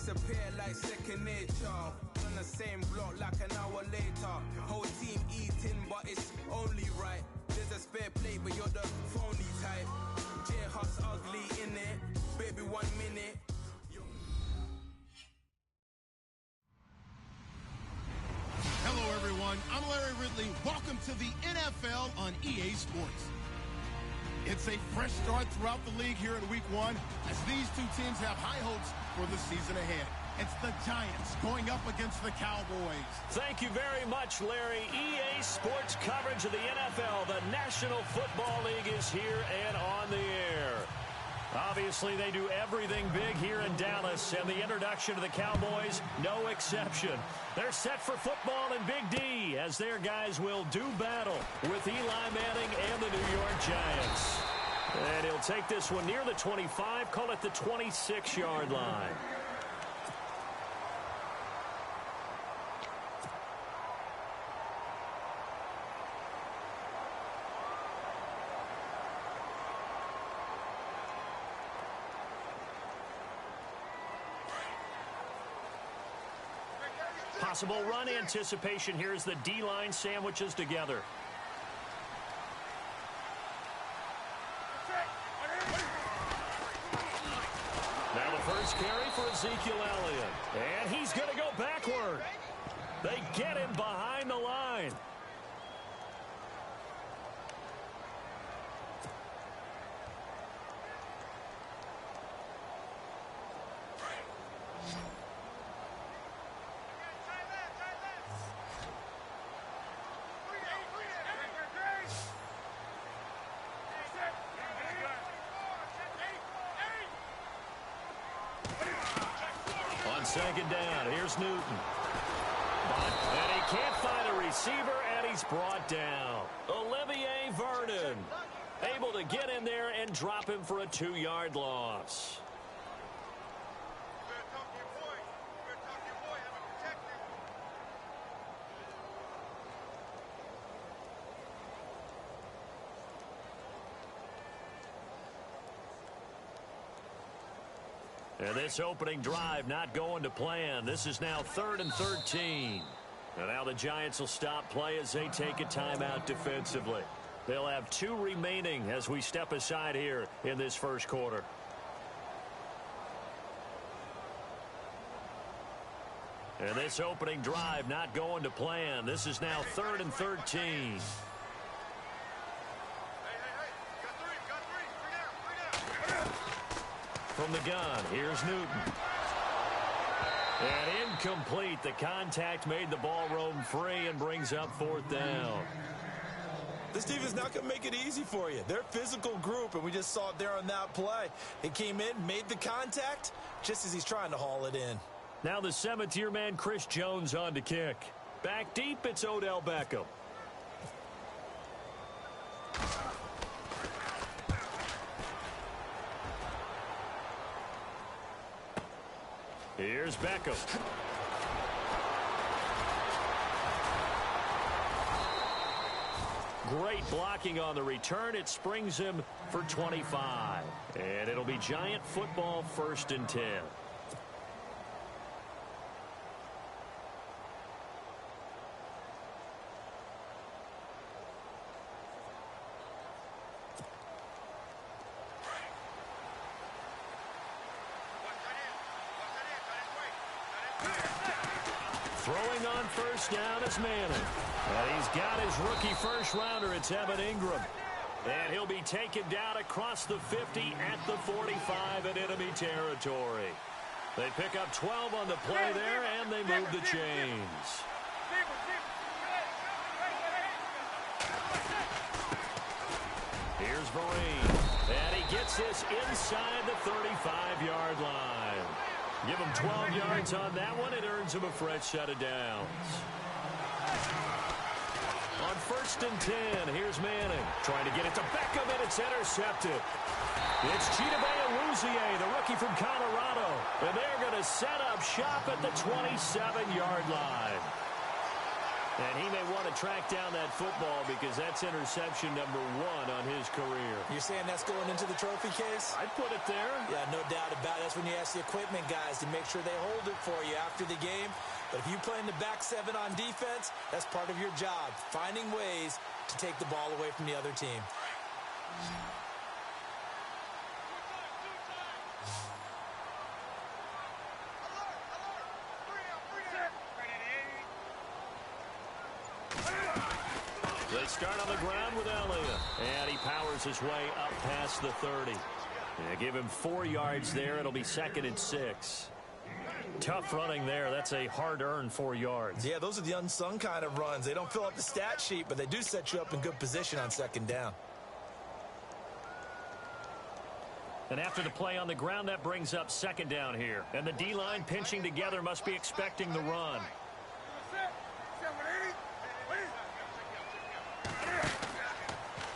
disappear like second nature. On the same block like an hour later. Whole team eating, but it's only right. There's a spare plate, but you're the phony type. J-Hut's ugly, innit? Baby, 1 minute. Hello, everyone. I'm Larry Ridley. Welcome to the NFL on EA Sports. It's a fresh start throughout the league here in Week 1 as these two teams have high hopes for the season ahead. It's the Giants going up against the Cowboys. Thank you very much, Larry. EA Sports coverage of the NFL. The National Football League is here and on the air. Obviously, they do everything big here in Dallas, and the introduction of the Cowboys, no exception. They're set for football in Big D as their guys will do battle with Eli Manning and the New York Giants. And he'll take this one near the 25, call it the 26-yard line. Possible run anticipation here as the D-line sandwiches together. Now the first carry for Ezekiel Elliott. And he's going to go backward. They get him behind the line. Second down, here's Newton. And he can't find a receiver, and he's brought down. Olivier Vernon able to get in there and drop him for a 2-yard loss. And this opening drive not going to plan. This is now 3rd and 13. And now the Giants will stop play as they take a timeout defensively. They'll have 2 remaining as we step aside here in this first quarter. And this opening drive not going to plan. This is now 3rd and 13. From the gun, here's Newton. And incomplete. The contact made the ball roam free and brings up 4th down. This defense not going to make it easy for you. They're a physical group, and we just saw it there on that play. He came in, made the contact, just as he's trying to haul it in. Now the 7th-year man, Chris Jones, on to kick. Back deep, it's Odell Beckham. Here's Beckham. Great blocking on the return. It springs him for 25. And it'll be Giant football 1st and 10. Throwing on 1st down is Manning. And he's got his rookie first-rounder. It's Evan Ingram. And he'll be taken down across the 50 at the 45 in enemy territory. They pick up 12 on the play there, and they move the chains. Here's Vereen. And he gets this inside the 35-yard line. Give him 12 yards on that one. It earns him a fresh set of downs. On 1st and 10, here's Manning. Trying to get it to Beckham, and it's intercepted. It's Chidobe Awuzie, the rookie from Colorado. And they're going to set up shop at the 27-yard line. And he may want to track down that football because that's interception number 1 on his career. You're saying that's going into the trophy case? I'd put it there. Yeah, no doubt about it. That's when you ask the equipment guys to make sure they hold it for you after the game. But if you play in the back 7 on defense, that's part of your job, finding ways to take the ball away from the other team. They start on the ground with Elliott. And he powers his way up past the 30. Yeah, give him 4 yards there. It'll be 2nd and 6. Tough running there. That's a hard-earned 4 yards. Yeah, those are the unsung kind of runs. They don't fill up the stat sheet, but they do set you up in good position on 2nd down. And after the play on the ground, that brings up 2nd down here. And the D-line pinching together must be expecting the run.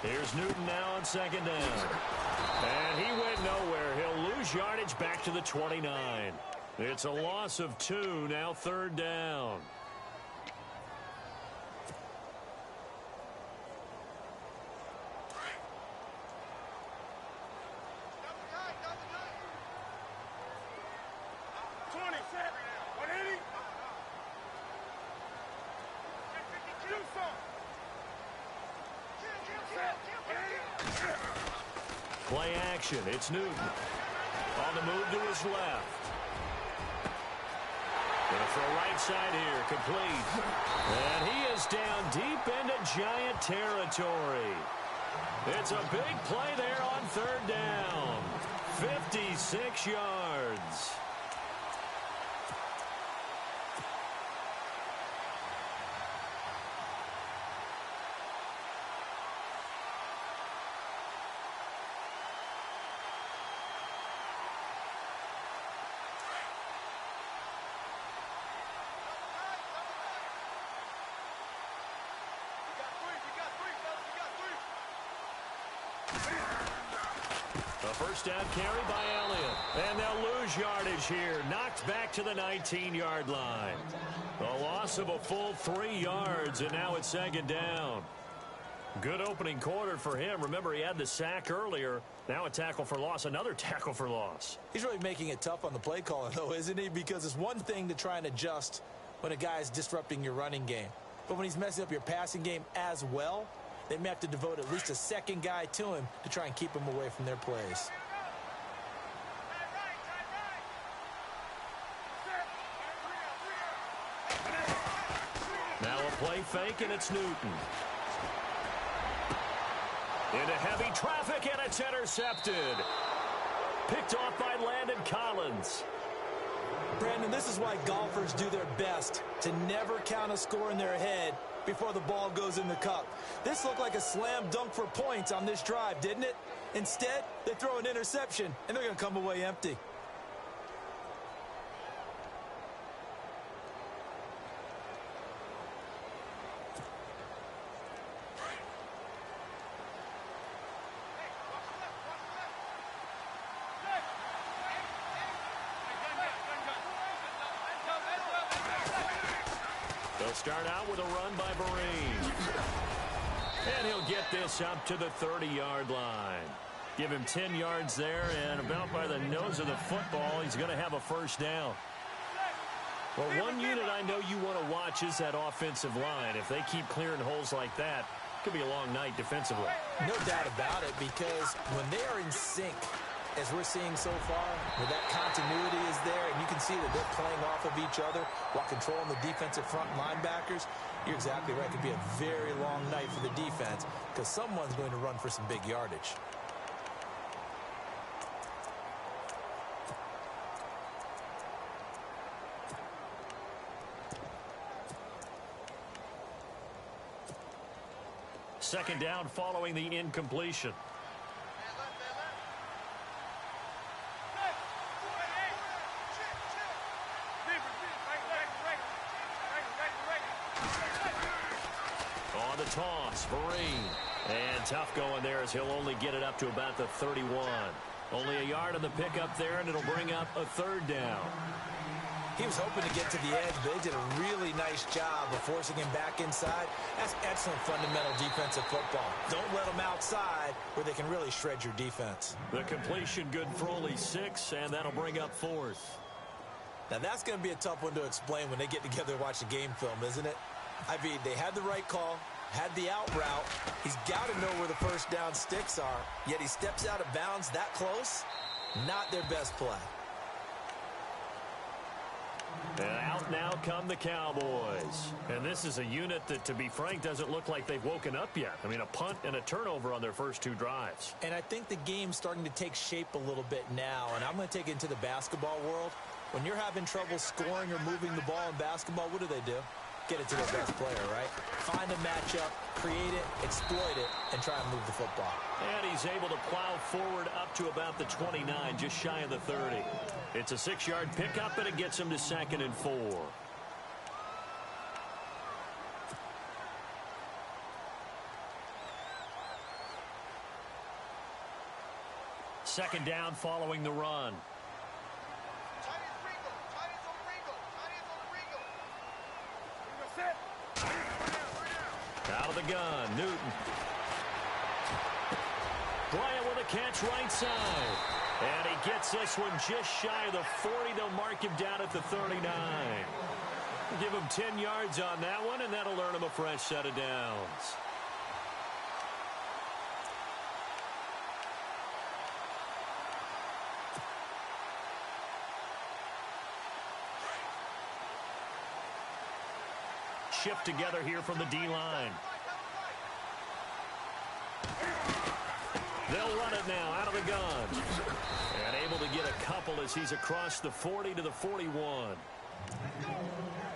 Here's Newton now on 2nd down. And he went nowhere. He'll lose yardage back to the 29. It's a loss of 2, now 3rd down. Play action. It's Newton. On the move to his left. Gonna throw right side here. Complete. And he is down deep into Giant territory. It's a big play there on 3rd down. 56 yards. A first down carry by Elliott. And they'll lose yardage here. Knocked back to the 19-yard line. A loss of a full 3 yards, and now it's 2nd down. Good opening quarter for him. Remember, he had the sack earlier. Now a tackle for loss, another tackle for loss. He's really making it tough on the play caller, though, isn't he? Because it's one thing to try and adjust when a guy is disrupting your running game. But when he's messing up your passing game as well, they may have to devote at least a 2nd guy to him to try and keep him away from their plays. Now a play fake, and it's Newton. Into heavy traffic, and it's intercepted. Picked off by Landon Collins. Brandon, this is why golfers do their best to never count a score in their head before the ball goes in the cup. This looked like a slam dunk for points on this drive, didn't it? Instead, they throw an interception, and they're going to come away empty. They'll start out with a run by Vereen. And he'll get this up to the 30-yard line. Give him 10 yards there, and about by the nose of the football, he's going to have a first down. Well, one unit I know you want to watch is that offensive line. If they keep clearing holes like that, it could be a long night defensively. No doubt about it, because when they are in sync, as we're seeing so far, where that continuity is there, and you can see that they're playing off of each other while controlling the defensive front linebackers, you're exactly right. It could be a very long night for the defense because someone's going to run for some big yardage. Second down following the incompletion. On the toss, Vereen. And tough going there as he'll only get it up to about the 31. Only a yard on the pickup there, and it'll bring up a 3rd down. He was hoping to get to the edge, but they did a really nice job of forcing him back inside. That's excellent fundamental defensive football. Don't let them outside where they can really shred your defense. The completion good for only 6, and that'll bring up 4th. Now, that's going to be a tough one to explain when they get together and watch the game film, isn't it? I mean, they had the right call, had the out route. He's got to know where the first down sticks are, yet he steps out of bounds that close. Not their best play. And out now come the Cowboys. And this is a unit that, to be frank, doesn't look like they've woken up yet. I mean, a punt and a turnover on their first 2 drives. And I think the game's starting to take shape a little bit now, and I'm going to take it into the basketball world. When you're having trouble scoring or moving the ball in basketball, what do? Get it to their best player, right? Find a matchup, create it, exploit it, and try and move the football. And he's able to plow forward up to about the 29, just shy of the 30. It's a 6-yard pickup, and it gets him to 2nd and 4. Second down following the run. Out of the gun, Newton. Bryant with a catch right side. And he gets this one just shy of the 40. They'll mark him down at the 39. Give him 10 yards on that one, and that'll earn him a fresh set of downs. Shift together here from the D-line. They'll run it now out of the gun. And able to get a couple as he's across the 40 to the 41.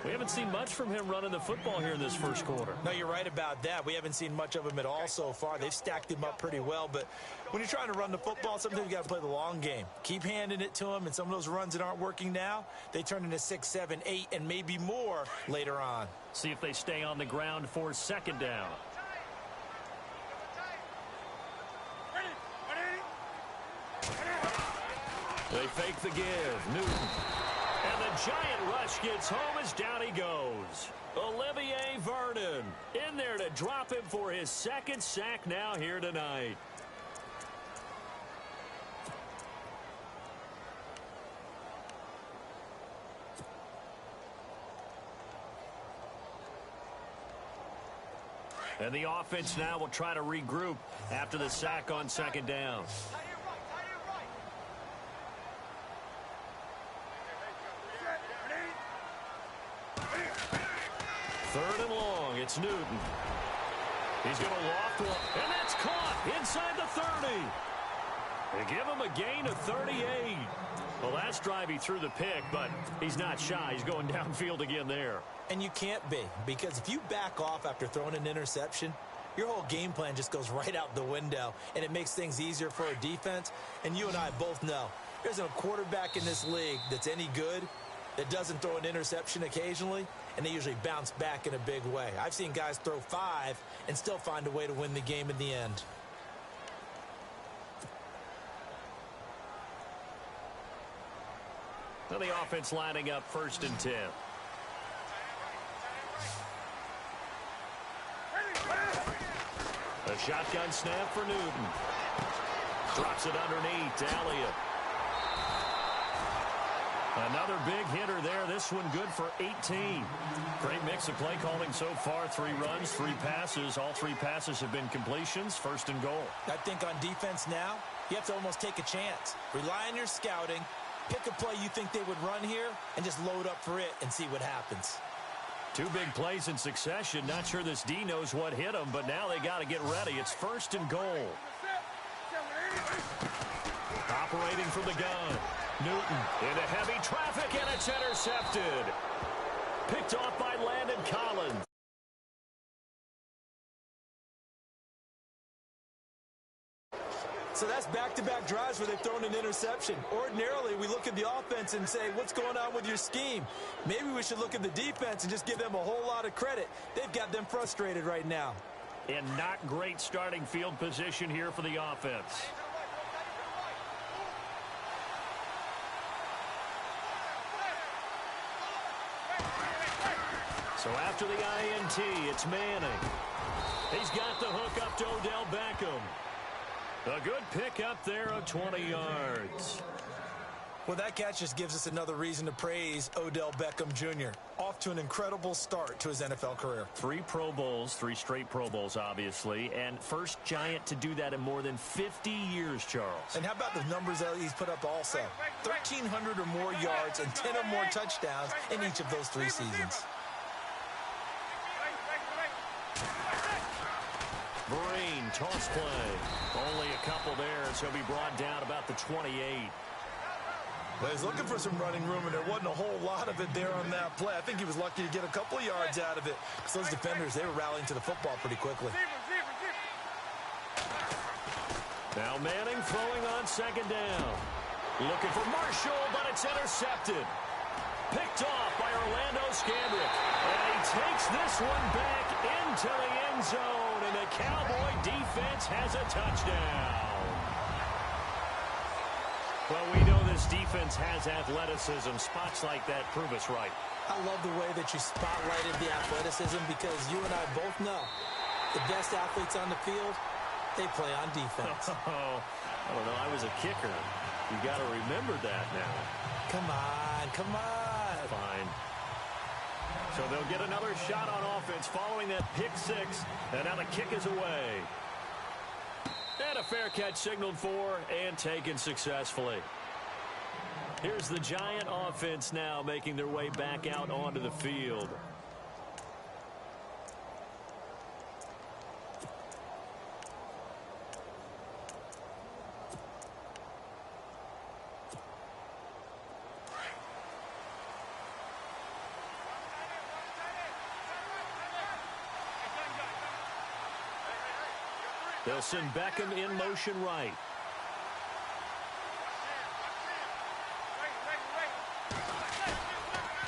We haven't seen much from him running the football here in this first quarter. No, you're right about that. We haven't seen much of him at all so far. They've stacked him up pretty well, but when you're trying to run the football, sometimes you got to play the long game. Keep handing it to him, and some of those runs that aren't working now, they turn into 6, 7, 8, and maybe more later on. See if they stay on the ground for second down. They fake the give. Newton. And the giant rush gets home as down he goes. Olivier Vernon in there to drop him for his 2nd sack now here tonight. And the offense now will try to regroup after the sack on second down. Third and long, it's Newton. He's going to loft one, and that's caught inside the 30. They give him a gain of 38. Well, last drive he threw the pick, but he's not shy. He's going downfield again there. And you can't be, because if you back off after throwing an interception, your whole game plan just goes right out the window, and it makes things easier for a defense. And you and I both know there isn't a quarterback in this league that's any good that doesn't throw an interception occasionally, and they usually bounce back in a big way. I've seen guys throw 5 and still find a way to win the game in the end. Well, the offense lining up 1st and 10. A shotgun snap for Newton. Drops it underneath to Elliott. Another big hitter there. This one good for 18. Great mix of play calling so far. 3 runs, 3 passes. All 3 passes have been completions. 1st and goal. I think on defense now, you have to almost take a chance. Rely on your scouting. Pick a play you think they would run here and just load up for it and see what happens. 2 big plays in succession. Not sure this D knows what hit them, but now they got to get ready. It's 1st and goal. Operating from the gun. Newton into heavy traffic, and it's intercepted. Picked off by Landon Collins. So that's back-to-back drives where they've thrown an interception. Ordinarily, we look at the offense and say, what's going on with your scheme? Maybe we should look at the defense and just give them a whole lot of credit. They've got them frustrated right now. And not great starting field position here for the offense. So after the INT, it's Manning. He's got the hook up to Odell Beckham. A good pick up there of 20 yards. Well, that catch just gives us another reason to praise Odell Beckham Jr. Off to an incredible start to his NFL career. 3 Pro Bowls, 3 straight Pro Bowls, obviously, and first Giant to do that in more than 50 years, Charles. And how about the numbers that he's put up also? 1,300 or more yards and 10 or more touchdowns in each of those 3 seasons. Vereen, toss play. Only a couple there, so he'll be brought down about the 28. Well, he's looking for some running room, and there wasn't a whole lot of it there on that play. I think he was lucky to get a couple of yards out of it, because those defenders, they were rallying to the football pretty quickly. Now Manning throwing on second down. Looking for Marshall, but it's intercepted. Picked off by Orlando Scandrick. And he takes this one back into the end zone, and the Cowboy defense has a touchdown. Well, we know this defense has athleticism. Spots like that prove us right. I love the way that you spotlighted the athleticism, because you and I both know the best athletes on the field, they play on defense. Oh, I don't know. I was a kicker. You got to remember that now. Come on, come on. Fine. So they'll get another shot on offense following that pick 6, and now the kick is away. And a fair catch signaled for and taken successfully. Here's the Giant offense now making their way back out onto the field. They'll send Beckham in motion right.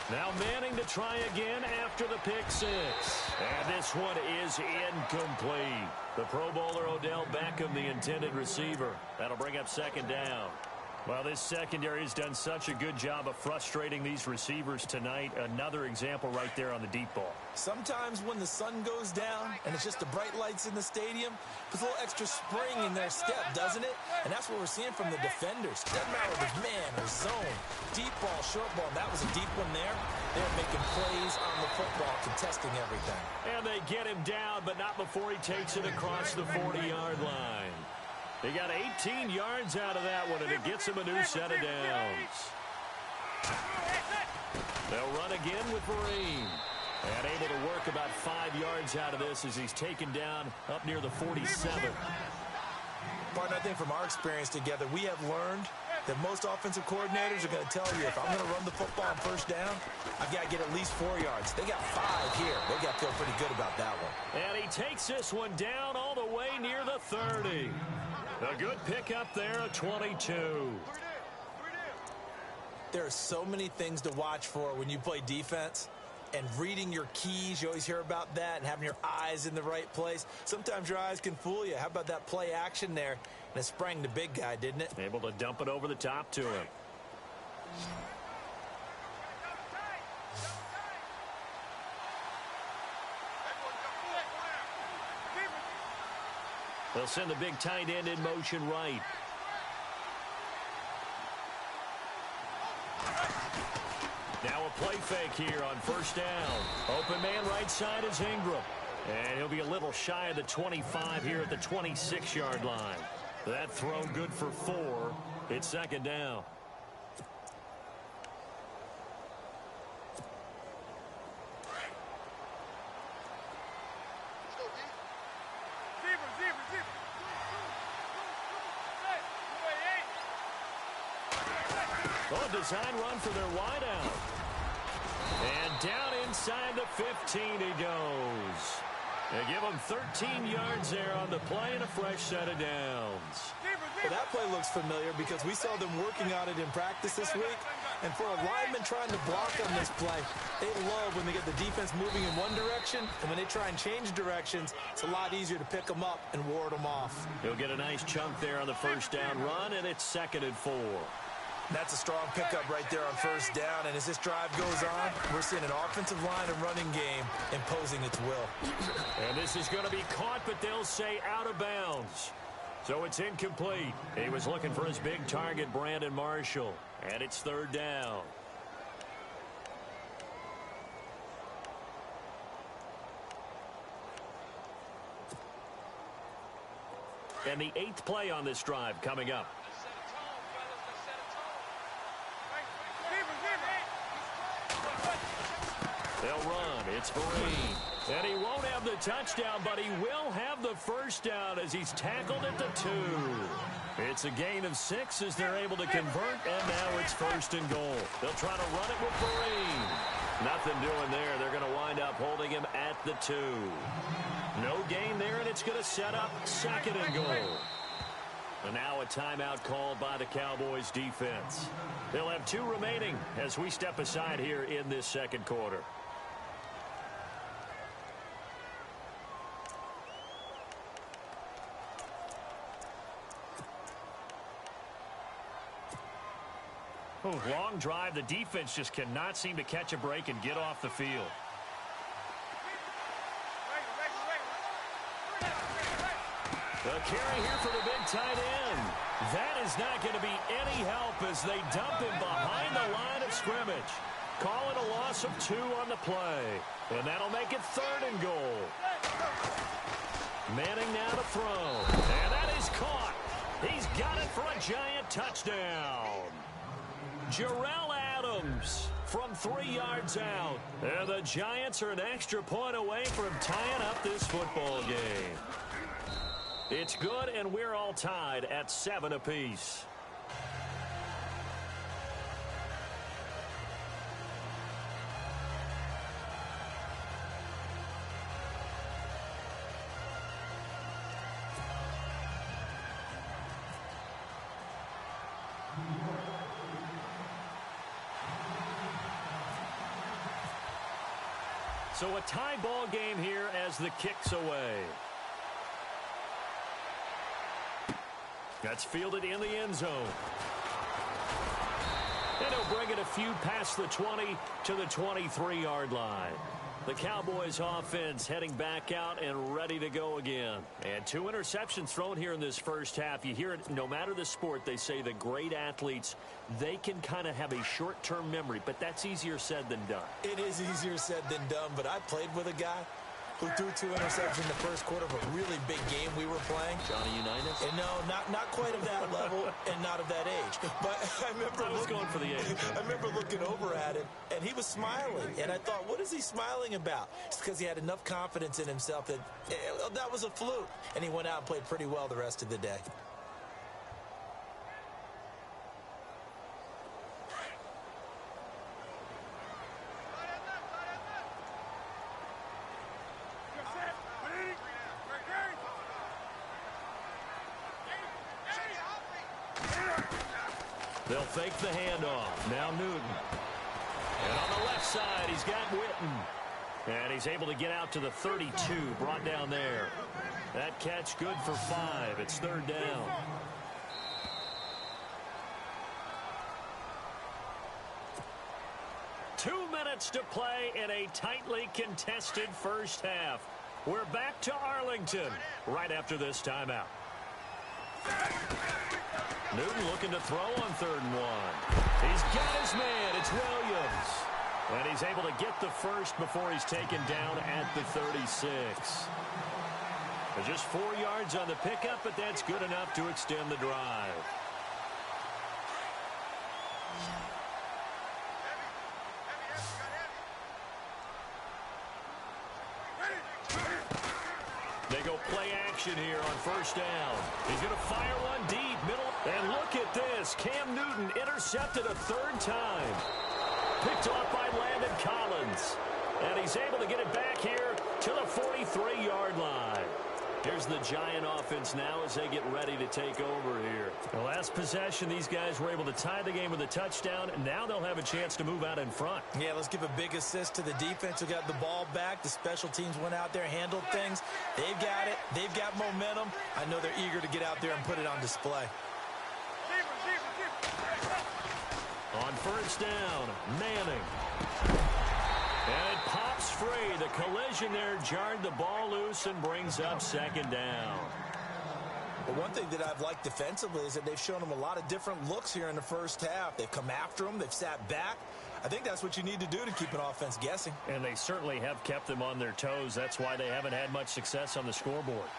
Now Manning to try again after the pick 6. And this one is incomplete. The Pro Bowler Odell Beckham, the intended receiver. That'll bring up second down. Well, this secondary has done such a good job of frustrating these receivers tonight. Another example right there on the deep ball. Sometimes when the sun goes down and it's just the bright lights in the stadium, puts a little extra spring in their step, doesn't it? And that's what we're seeing from the defenders. Doesn't matter if it's man or zone, deep ball, short ball. That was a deep one there. They're making plays on the football, contesting everything. And they get him down, but not before he takes it across the 40-yard line. They got 18 yards out of that one, and it gets him a new set of downs. They'll run again with Vereen. And able to work about 5 yards out of this as he's taken down up near the 47. Partner, I think from our experience together, we have learned that most offensive coordinators are going to tell you, if I'm going to run the football on first down, I've got to get at least 4 yards. They got 5 here. They got to feel pretty good about that one. And he takes this one down all the way near the 30. A good pickup there, a 22. There are so many things to watch for when you play defense. And reading your keys, you always hear about that, and having your eyes in the right place. Sometimes your eyes can fool you. How about that play action there? And it sprang the big guy, didn't it? Able to dump it over the top to him. They'll send the big tight end in motion right. Now a play fake here on first down. Open man right side is Ingram. And he'll be a little shy of the 25 here at the 26-yard line. That throw good for 4. It's second down. Oh, design run for their wideout. And down inside the 15 he goes. They give him 13 yards there on the play and a fresh set of downs. Well, that play looks familiar because we saw them working on it in practice this week. And for a lineman trying to block on this play, they love when they get the defense moving in one direction. And when they try and change directions, it's a lot easier to pick them up and ward them off. He'll get a nice chunk there on the first down run, and it's 2nd and 4. That's a strong pickup right there on first down. And as this drive goes on, we're seeing an offensive line and running game imposing its will. And this is going to be caught, but they'll say out of bounds. So it's incomplete. He was looking for his big target, Brandon Marshall. And it's third down. And the 8th play on this drive coming up. They'll run. It's Vereen. And he won't have the touchdown, but he will have the first down as he's tackled at the 2. It's a gain of 6 as they're able to convert, and now it's first and goal. They'll try to run it with Vereen. Nothing doing there. They're going to wind up holding him at the 2. No gain there, and it's going to set up second and goal. And now a timeout called by the Cowboys defense. They'll have 2 remaining as we step aside here in this second quarter. Long drive. The defense just cannot seem to catch a break and get off the field. The carry here for the big tight end. That is not going to be any help as they dump him behind the line of scrimmage. Call it a loss of 2 on the play. And that'll make it third and goal. Manning now to throw. And that is caught. He's got it for a giant touchdown. Jarrell Adams from 3 yards out. And the Giants are an extra point away from tying up this football game. It's good, and we're all tied at 7 apiece. So a tie ball game here as the kick's away. That's fielded in the end zone. And he'll bring it a few past the 20 to the 23-yard line. The Cowboys offense heading back out and ready to go again. And 2 interceptions thrown here in this first half. You hear it, no matter the sport, they say the great athletes, they can kind of have a short-term memory, but that's easier said than done. It is easier said than done, but I played with a guy who threw 2 interceptions in the first quarter of a really big game we were playing. Johnny Unitas? And no, not quite of that level and not of that age. But I was going for the age. I remember looking over at him, and he was smiling. And I thought, what is he smiling about? It's because he had enough confidence in himself that that was a fluke. And he went out and played pretty well the rest of the day. They'll fake the handoff. Now Newton. And on the left side, he's got Witten. And he's able to get out to the 32, brought down there. That catch good for 5. It's third down. Two minutes to play in a tightly contested first half. We're back to Arlington right after this timeout. Newton looking to throw on 3rd and 1. He's got his man. It's Williams. And he's able to get the first before he's taken down at the 36. There's just 4 yards on the pickup, but that's good enough to extend the drive. They go play action here on first down. He's going to fire one deep, middle. And look at this. Cam Newton intercepted a 3rd time. Picked off by Landon Collins. And he's able to get it back here to the 43-yard line. Here's the Giant offense now as they get ready to take over here. The last possession, these guys were able to tie the game with a touchdown, and now they'll have a chance to move out in front. Yeah, let's give a big assist to the defense who got the ball back. The special teams went out there, handled things. They've got it. They've got momentum. I know they're eager to get out there and put it on display. first down. Manning. And it pops free. The collision there jarred the ball loose and brings up second down. Well, one thing that I've liked defensively is that they've shown them a lot of different looks here in the first half. They've come after them. They've sat back. I think that's what you need to do to keep an offense guessing. And they certainly have kept them on their toes. That's why they haven't had much success on the scoreboard.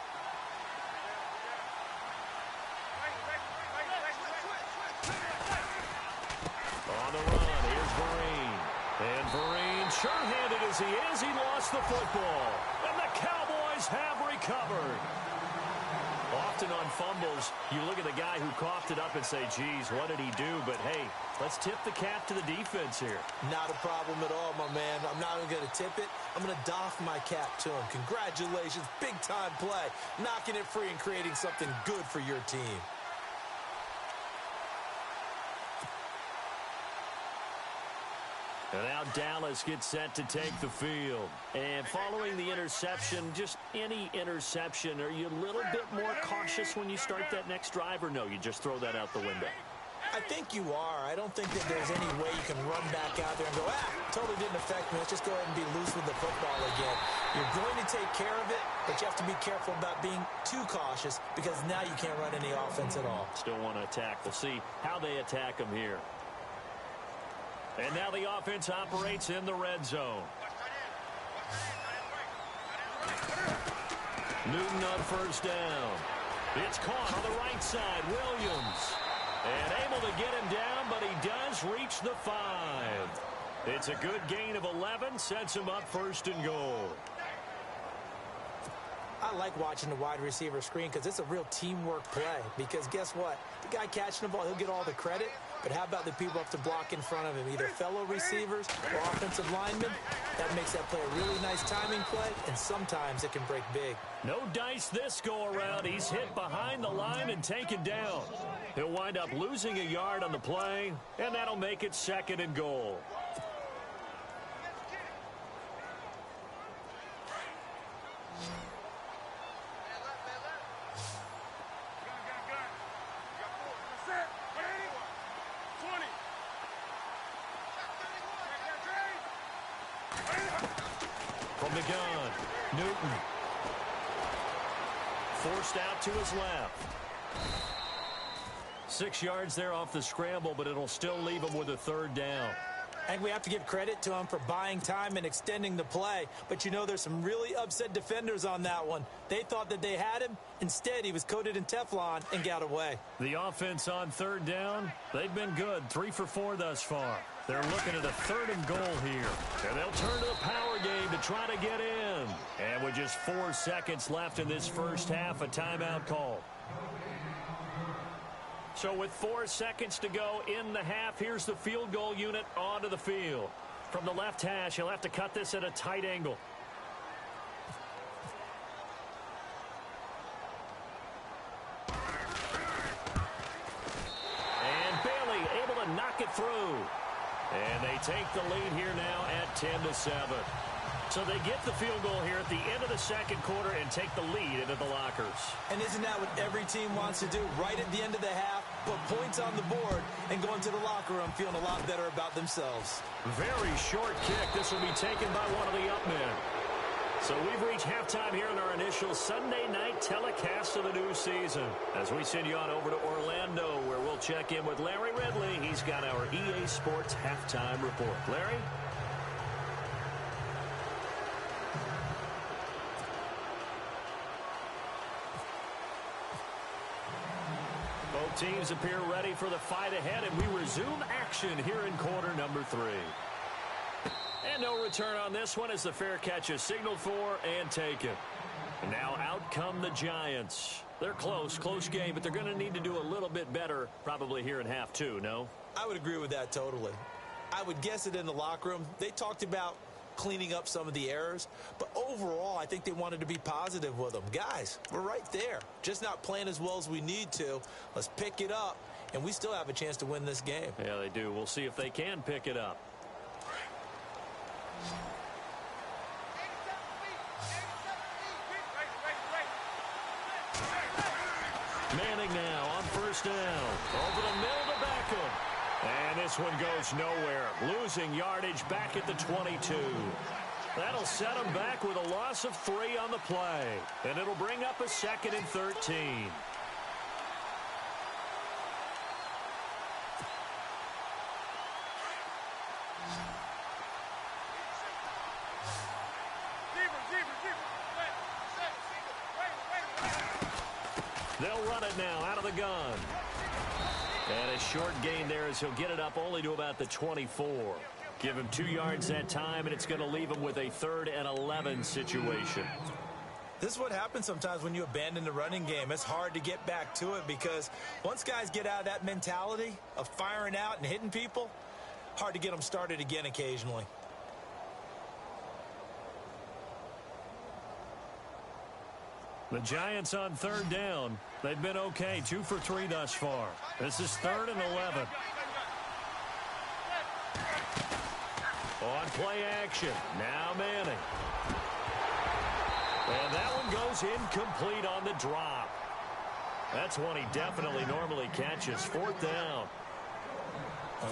On the run, here's Vereen. And Vereen, sure-handed as he is, he lost the football. And the Cowboys have recovered. Often on fumbles, you look at the guy who coughed it up and say, geez, what did he do? But, hey, let's tip the cap to the defense here. Not a problem at all, my man. I'm not even going to tip it. I'm going to doff my cap to him. Congratulations, big-time play. Knocking it free and creating something good for your team. And now Dallas gets set to take the field. And following the interception, just any interception, are you a little bit more cautious when you start that next drive, or no, you just throw that out the window? I think you are. I don't think that there's any way you can run back out there and go, totally didn't affect me. Let's just go ahead and be loose with the football again. You're going to take care of it, but you have to be careful about being too cautious because now you can't run any offense at all. Still want to attack. We'll see how they attack them here. And now the offense operates in the red zone. Newton on first down. It's caught on the right side. Williams. And able to get him down, but he does reach the 5. It's a good gain of 11. Sets him up first and goal. I like watching the wide receiver screen because it's a real teamwork play. Because guess what? The guy catching the ball, he'll get all the credit. But how about the people up to block in front of him, either fellow receivers or offensive linemen? That makes that play a really nice timing play, and sometimes it can break big. No dice this go-around. He's hit behind the line and taken down. He'll wind up losing a yard on the play, and that'll make it second and goal. From the gun, Newton. Forced out to his left. 6 yards there off the scramble, but it'll still leave him with a third down. And we have to give credit to him for buying time and extending the play. But, you know, there's some really upset defenders on that one. They thought that they had him. Instead, he was coated in Teflon and got away. The offense on third down, they've been good. 3 for 4 thus far. They're looking at a third and goal here. And they'll turn to the power game to try to get in. And with just 4 seconds left in this first half, a timeout call. So with 4 seconds to go in the half, here's the field goal unit onto the field. From the left hash, he'll have to cut this at a tight angle. And Bailey able to knock it through. And they take the lead here now at 10-7. So they get the field goal here at the end of the second quarter and take the lead into the lockers. And isn't that what every team wants to do right at the end of the half? Put points on the board and go into the locker room feeling a lot better about themselves. Very short kick. This will be taken by one of the up men. So we've reached halftime here in our initial Sunday night telecast of the new season. As we send you on over to Orlando, where we'll check in with Larry Ridley. He's got our EA Sports halftime report. Larry? Both teams appear ready for the fight ahead, and we resume action here in quarter number 3. And no return on this one as the fair catch is signaled for and taken. Now out come the Giants. They're close game, but they're going to need to do a little bit better probably here in half 2, no? I would agree with that totally. I would guess it in the locker room. They talked about cleaning up some of the errors, but overall I think they wanted to be positive with them. Guys, we're right there. Just not playing as well as we need to. Let's pick it up, and we still have a chance to win this game. Yeah, they do. We'll see if they can pick it up. Manning now on first down. Over the middle to Beckham. And this one goes nowhere. Losing yardage back at the 22. That'll set them back with a loss of 3 on the play. And it'll bring up a 2nd and 13. They'll run it now out of the gun. And a short gain there as he'll get it up only to about the 24. Give him 2 yards that time, and it's going to leave him with a 3rd and 11 situation. This is what happens sometimes when you abandon the running game. It's hard to get back to it because once guys get out of that mentality of firing out and hitting people, hard to get them started again occasionally. The Giants on 3rd down. They've been okay, 2 for 3 thus far. This is 3rd and 11. On play action, now Manning. And that one goes incomplete on the drop. That's one he definitely normally catches. 4th down.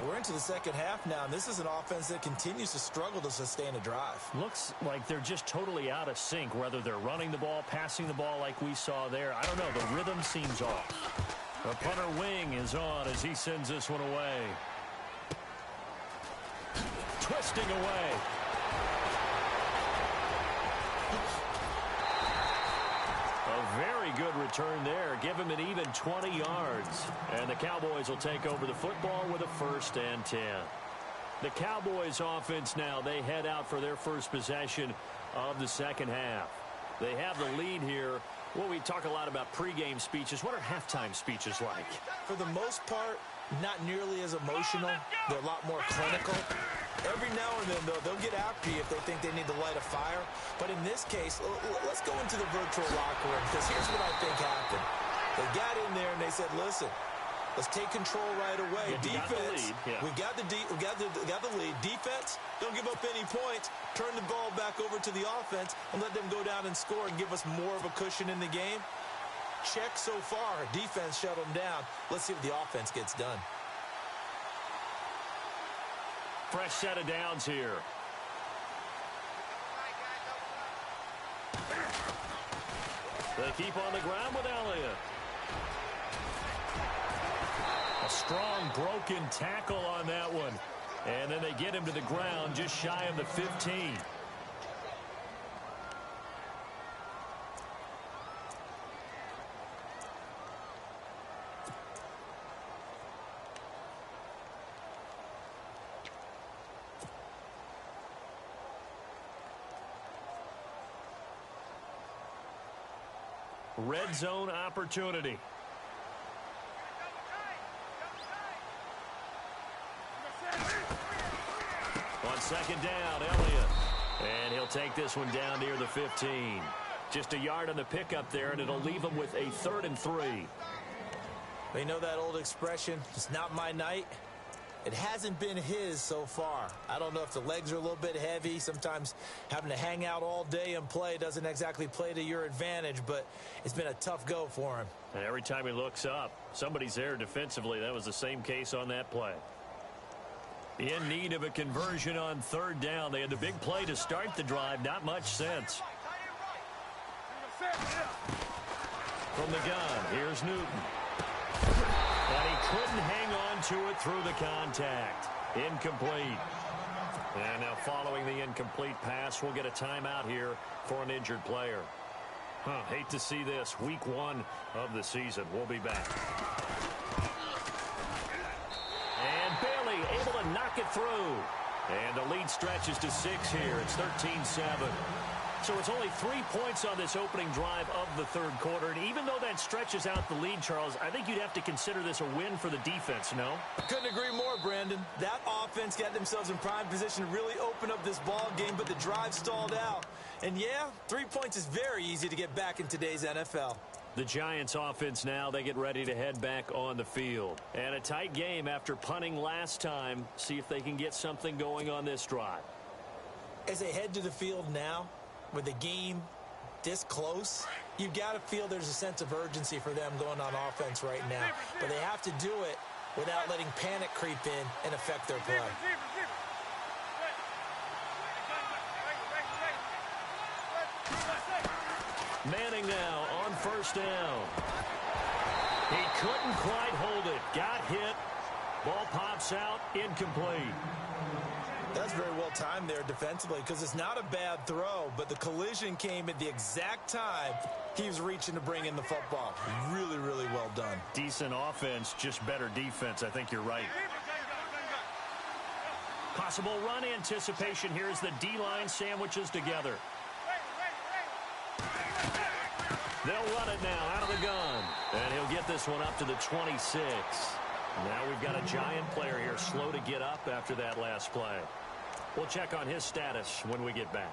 We're into the second half now, and this is an offense that continues to struggle to sustain a drive. Looks like they're just totally out of sync, whether they're running the ball, passing the ball like we saw there. I don't know. The rhythm seems off. The punter wing is on as he sends this one away. Twisting away. A very good return there. Give him an even 20 yards. And the Cowboys will take over the football with a 1st and 10. The Cowboys offense now, they head out for their first possession of the second half. They have the lead here. Well, we talk a lot about pregame speeches. What are halftime speeches like? For the most part, not nearly as emotional. They're a lot more clinical. Every now and then, though, they'll get after you if they think they need to light a fire. But in this case, let's go into the virtual locker room, because here's what I think happened. They got in there and they said, listen, let's take control right away. Defense, we got the lead. Defense, don't give up any points. Turn the ball back over to the offense and let them go down and score and give us more of a cushion in the game. Check so far. Defense shut them down. Let's see what the offense gets done. Fresh set of downs here. They keep on the ground with Elliott. A strong broken tackle on that one. And then they get him to the ground just shy of the 15. Red zone opportunity. On 2nd down, Elliott. And he'll take this one down near the 15. Just a yard on the pickup there, and it'll leave him with a 3rd and 3. You know that old expression, it's not my night? It hasn't been his so far. I don't know if the legs are a little bit heavy. Sometimes having to hang out all day and play doesn't exactly play to your advantage, but it's been a tough go for him. And every time he looks up, somebody's there defensively. That was the same case on that play. In need of a conversion on 3rd down. They had the big play to start the drive. Not much sense. From the gun, here's Newton. And he couldn't hang on to it through the contact. Incomplete. And now following the incomplete pass, we'll get a timeout here for an injured player. Hate to see this. Week 1 of the season. We'll be back. And Bailey able to knock it through. And the lead stretches to 6 here. It's 13-7. So it's only 3 points on this opening drive of the 3rd quarter. And even though that stretches out the lead, Charles, I think you'd have to consider this a win for the defense, no? Couldn't agree more, Brandon. That offense got themselves in prime position to really open up this ball game, but the drive stalled out. And yeah, 3 points is very easy to get back in today's NFL. The Giants offense now, they get ready to head back on the field. And a tight game after punting last time. See if they can get something going on this drive. As they head to the field now, with the game this close, you've got to feel there's a sense of urgency for them going on offense right now. But they have to do it without letting panic creep in and affect their play. Manning now on first down. He couldn't quite hold it. Got hit. Ball pops out. Incomplete. That's very well timed there defensively because it's not a bad throw, but the collision came at the exact time he was reaching to bring in the football. Really, really well done. Decent offense, just better defense. I think you're right. Possible run anticipation. Here's the D-line sandwiches together. They'll run it now out of the gun. And he'll get this one up to the 26. Now we've got a giant player here slow to get up after that last play. We'll check on his status when we get back.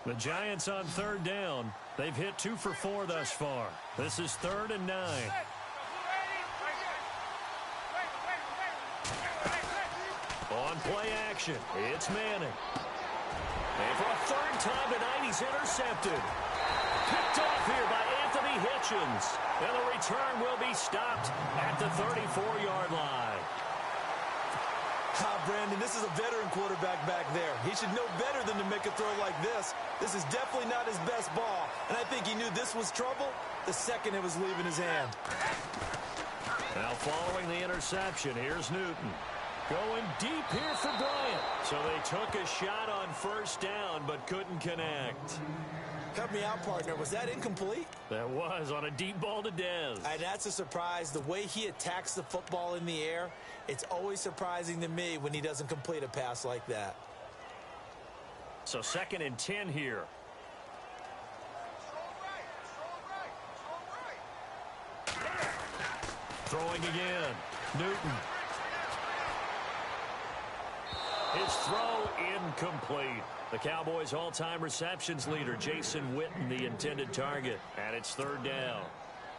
The Giants on third down. They've hit 2 for 4 thus far. This is 3rd and 9. On play action, it's Manning. And for a 3rd time tonight, he's intercepted. Picked off here by Anthony Hitchens. And the return will be stopped at the 34-yard line. Brandon, this is a veteran quarterback back there. He should know better than to make a throw like this. This is definitely not his best ball. And I think he knew this was trouble the second it was leaving his hand. Now following the interception, here's Newton. Going deep here for Bryant. So they took a shot on first down, but couldn't connect. Help me out, partner. Was that incomplete? That was on a deep ball to Dez. And that's a surprise. The way he attacks the football in the air, it's always surprising to me when he doesn't complete a pass like that. So 2nd and 10 here. Throwing again. Newton. His throw incomplete. The Cowboys' all-time receptions leader, Jason Witten, the intended target. And it's 3rd down.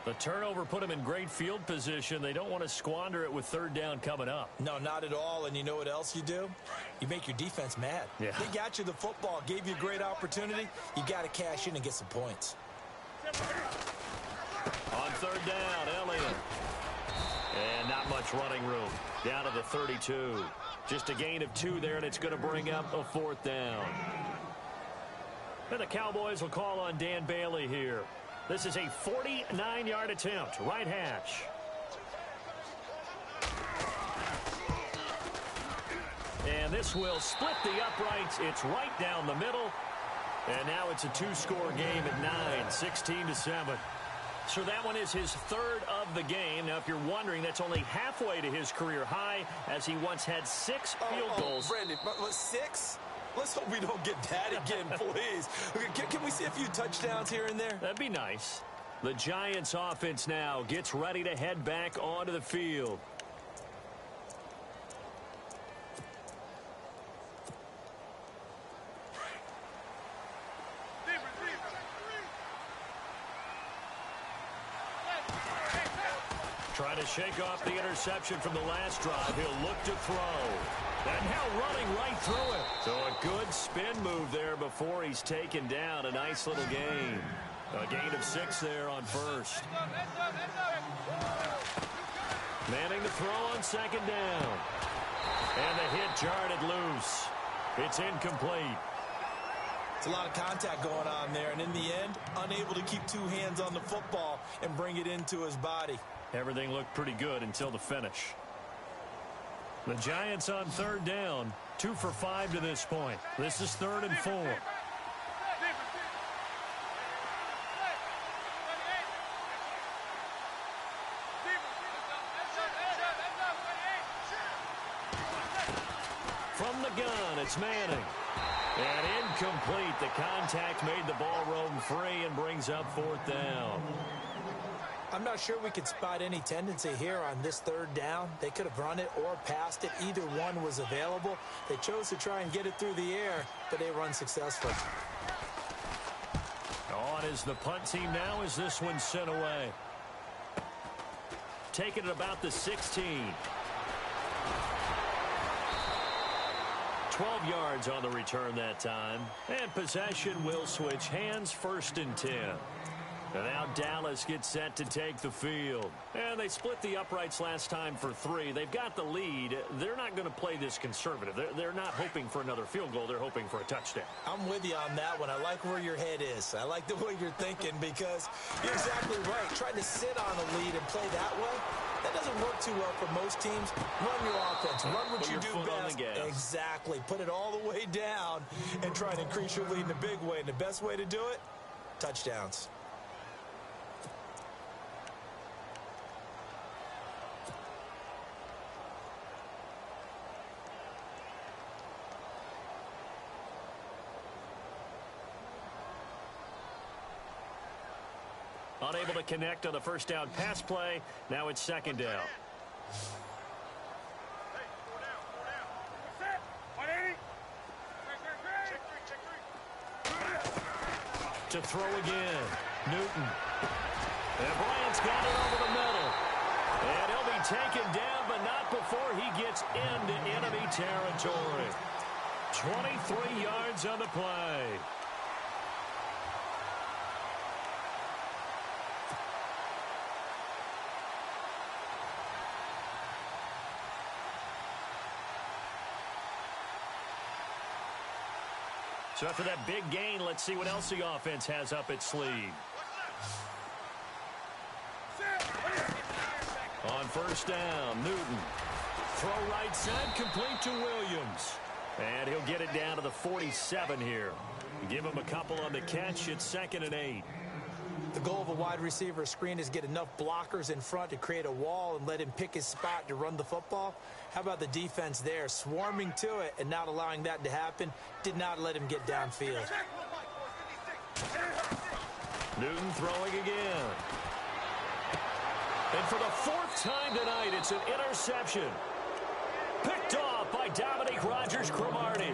The turnover put him in great field position. They don't want to squander it with 3rd down coming up. No, not at all. And you know what else you do? You make your defense mad. Yeah. They got you the football, gave you a great opportunity. You got to cash in and get some points. On 3rd down, Elliott. And not much running room. Down to the 32. Just a gain of 2 there, and it's going to bring up a 4th down. And the Cowboys will call on Dan Bailey here. This is a 49-yard attempt, right hash. And this will split the uprights. It's right down the middle. And now it's a 2-score game at 9, 16-7. So that one is his 3rd of the game. Now, if you're wondering, that's only halfway to his career high, as he once had 6 field goals. Brandon, 6? Let's hope we don't get that again, please. Can we see a few touchdowns here and there? That'd be nice. The Giants offense now gets ready to head back onto the field. Trying to shake off the interception from the last drive. He'll look to throw. And now running right through it. So a good spin move there before he's taken down. A nice little gain. A gain of 6 there on first. Manning to throw on 2nd down. And the hit jarred it loose. It's incomplete. It's a lot of contact going on there. And in the end, unable to keep 2 hands on the football and bring it into his body. Everything looked pretty good until the finish. The Giants on 3rd down, 2 for 5 to this point. This is 3rd and 4. From the gun, it's Manning. And incomplete. The contact made the ball roam free and brings up 4th down. I'm not sure we could spot any tendency here on this 3rd down. They could have run it or passed it. Either one was available. They chose to try and get it through the air, but they were unsuccessful. On is the punt team now as this one's sent away. Taking it about the 16. 12 yards on the return that time. And possession will switch hands, 1st and 10. And now Dallas gets set to take the field. And they split the uprights last time for 3. They've got the lead. They're not going to play this conservative. They're not hoping for another field goal. They're hoping for a touchdown. I'm with you on that one. I like where your head is. I like the way you're thinking because you're exactly right. Trying to sit on a lead and play that way, that doesn't work too well for most teams. Run your offense. Run what you do best. Exactly. Put it all the way down and try and increase your lead in a big way. And the best way to do it, touchdowns. Unable to connect on the first down pass play. Now it's 2nd down. To throw again. Newton. And Bryant's got it over the middle. And he'll be taken down, but not before he gets into enemy territory. 23 yards on the play. So after that big gain, let's see what else the offense has up its sleeve. On 1st down, Newton. Throw right side, complete to Williams. And he'll get it down to the 47 here. Give him a couple on the catch. It's 2nd and 8. The goal of a wide receiver screen is get enough blockers in front to create a wall and let him pick his spot to run the football. How about the defense there, swarming to it and not allowing that to happen? Did not let him get downfield. Newton throwing again. And for the 4th time tonight, it's an interception. Picked off by Dominique Rodgers-Cromartie.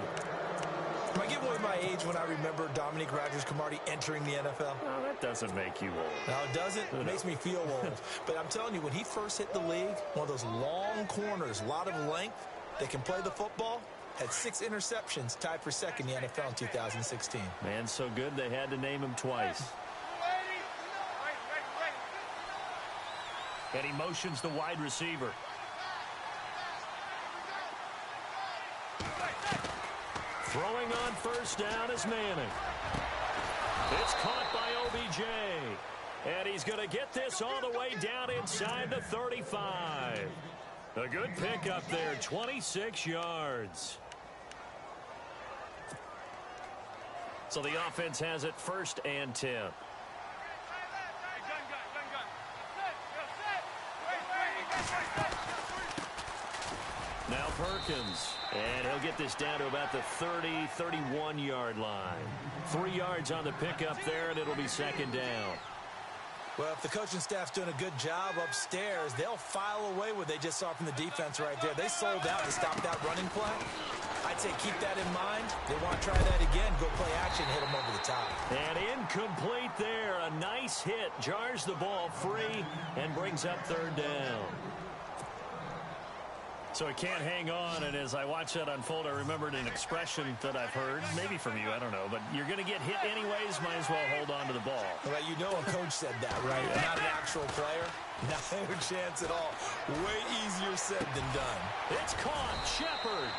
Am I giving away my age when I remember Dominique Rodgers-Cromartie entering the NFL? No, that doesn't make you old. No, it doesn't. It makes me feel old. But I'm telling you, when he first hit the league, one of those long corners, a lot of length, that can play the football, had 6 interceptions, tied for 2nd in the NFL in 2016. Man, so good they had to name him twice. And he motions the wide receiver. Throwing on 1st down is Manning. It's caught by OBJ. And he's going to get this all the way down inside the 35. A good pickup there, 26 yards. So the offense has it 1st and 10. Now Perkins, and he'll get this down to about the 30, 31-yard line. 3 yards on the pickup there, and it'll be 2nd down. Well, if the coaching staff's doing a good job upstairs, they'll file away what they just saw from the defense right there. They sold out to stop that running play. I'd say keep that in mind. They want to try that again, go play action, hit them over the top. And incomplete there. A nice hit. Jars the ball free and brings up 3rd down. So it can't hang on, and as I watch that unfold, I remembered an expression that I've heard, maybe from you, I don't know, but you're going to get hit anyways, might as well hold on to the ball. Well, you know a coach said that, right? Not an actual player. Not a chance at all. Way easier said than done. It's caught. Shepard.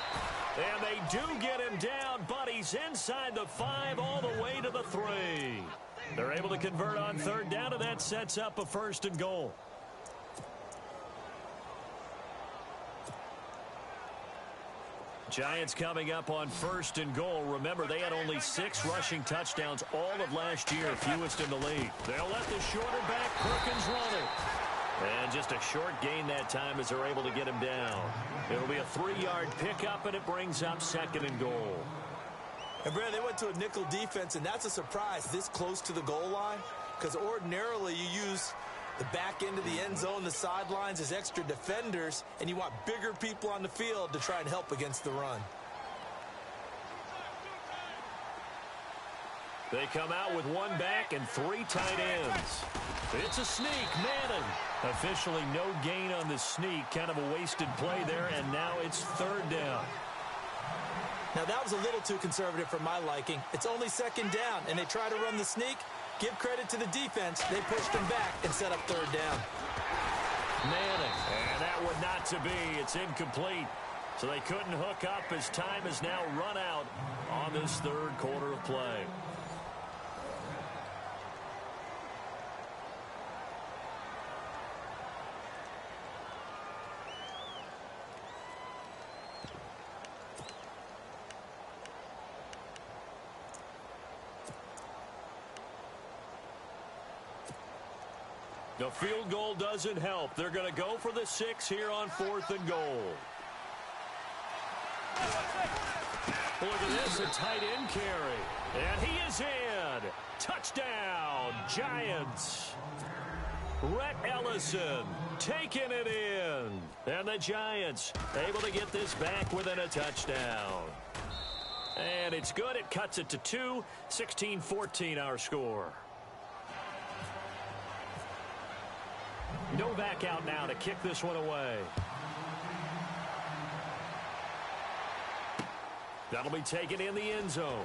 And they do get him down, but he's inside the 5 all the way to the 3. They're able to convert on 3rd down, and that sets up a 1st and goal. Giants coming up on 1st and goal. Remember, they had only 6 rushing touchdowns all of last year, fewest in the league. They'll let the shorter back Perkins run it. And just a short gain that time as they're able to get him down. It'll be a 3-yard pickup, and it brings up 2nd and goal. And, Brad, they went to a nickel defense, and that's a surprise this close to the goal line, because ordinarily you use the back end of the end zone, the sidelines as extra defenders, and you want bigger people on the field to try and help against the run. They come out with 1 back and 3 tight ends. It's a sneak. Manning. Officially no gain on the sneak. Kind of a wasted play there, and now it's 3rd down. Now, that was a little too conservative for my liking. It's only second down, and they try to run the sneak. Give credit to the defense. They pushed them back and set up third down. Manning, and that would not to be. It's incomplete. So they couldn't hook up as time has now run out on this third quarter of play. The field goal doesn't help. They're going to go for the 6 here on 4th and goal. Look at this, a tight end carry. And he is in. Touchdown, Giants. Rhett Ellison taking it in. And the Giants able to get this back within a touchdown. And it's good. It cuts it to 2. 16-14 our score. Novak out now to kick this one away. That'll be taken in the end zone.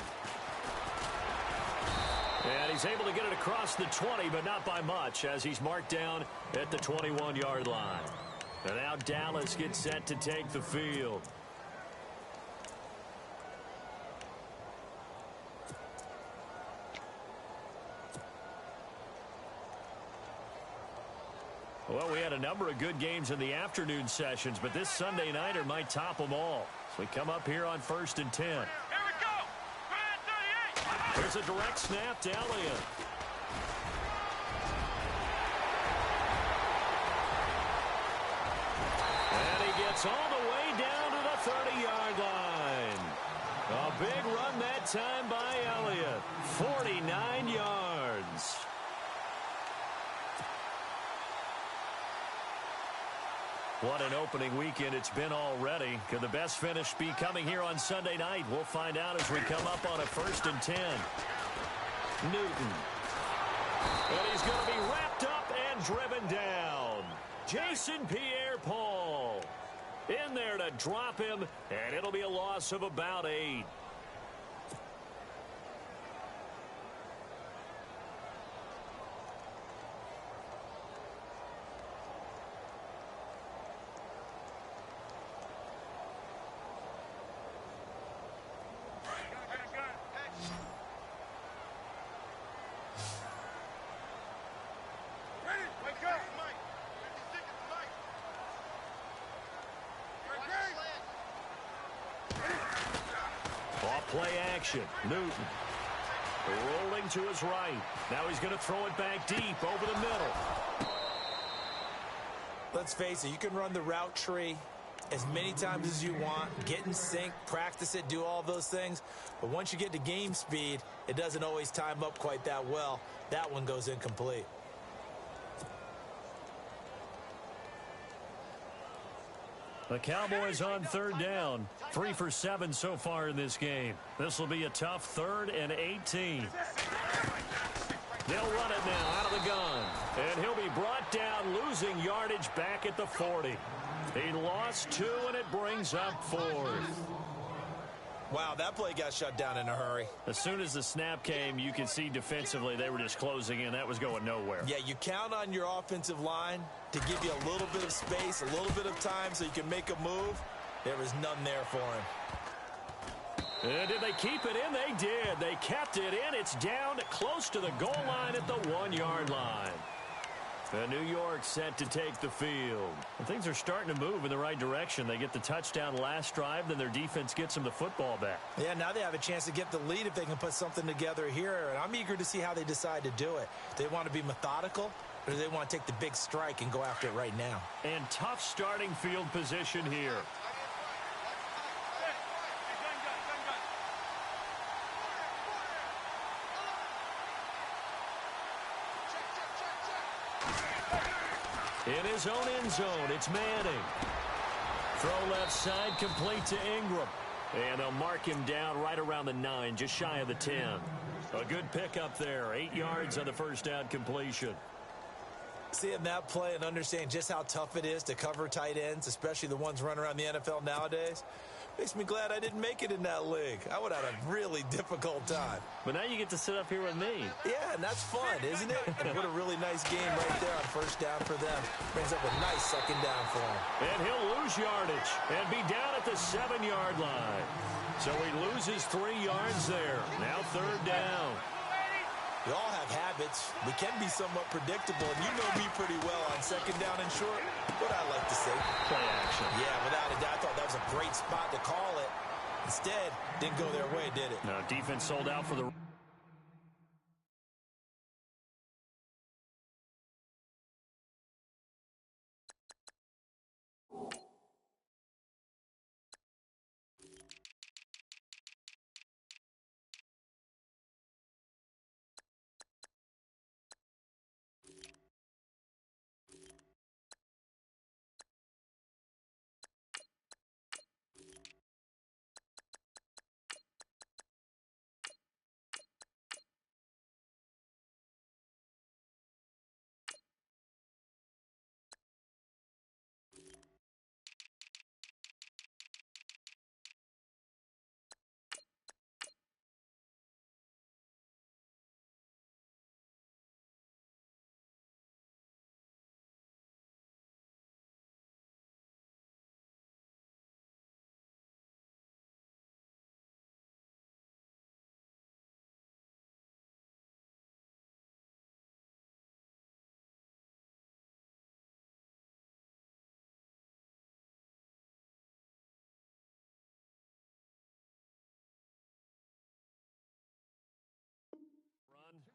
And he's able to get it across the 20, but not by much, as he's marked down at the 21-yard line. And now Dallas gets set to take the field. Well, we had a number of good games in the afternoon sessions, but this Sunday nighter might top them all. So we come up here on 1st and 10. Here we go. Here's a direct snap to Elliott. And he gets all the way down to the 30-yard line. A big run that time by Elliott. 49 yards. What an opening weekend it's been already. Could the best finish be coming here on Sunday night? We'll find out as we come up on a 1st and 10. Newton. And he's going to be wrapped up and driven down. Jason Pierre-Paul in there to drop him, and it'll be a loss of about 8. Play action. Newton rolling to his right. Now he's going to throw it back deep over the middle. Let's face it, you can run the route tree as many times as you want, get in sync, practice it, do all those things. But once you get to game speed, it doesn't always time up quite that well. That one goes incomplete. The Cowboys on 3rd down. 3 for 7 so far in this game. This will be a tough 3rd and 18. They'll run it now out of the gun. And he'll be brought down, losing yardage back at the 40. He lost 2, and it brings up 4th. Wow, that play got shut down in a hurry. As soon as the snap came, you could see defensively they were just closing in. That was going nowhere. Yeah, you count on your offensive line to give you a little bit of space, a little bit of time so you can make a move. There was none there for him. And did they keep it in? They did. They kept it in. It's down to close to the goal line at the 1-yard line. And New York set to take the field. And things are starting to move in the right direction. They get the touchdown last drive, then their defense gets them the football back. Yeah, now they have a chance to get the lead if they can put something together here. And I'm eager to see how they decide to do it. Do they want to be methodical, or do they want to take the big strike and go after it right now? And tough starting field position here. In his own end zone, it's Manning. Throw left side, complete to Ingram. And they'll mark him down right around the 9, just shy of the 10. A good pickup there, 8 yards on the first down completion. Seeing that play and understanding just how tough it is to cover tight ends, especially the ones running around the NFL nowadays, Makes me glad I didn't make it in that league. I would have had a really difficult time. But now you get to sit up here with me. Yeah, and that's fun, isn't it? And what a really nice game right there on first down for them. Brings up a nice second down for him. And he'll lose yardage and be down at the 7-yard line. So he loses 3 yards there. Now third down. We all have habits. We can be somewhat predictable, and you know me pretty well on second down and short. What I like to say. Play action. Yeah, without a doubt, I thought that was a great spot to call it. Instead, didn't go their way, did it? No, defense sold out for the...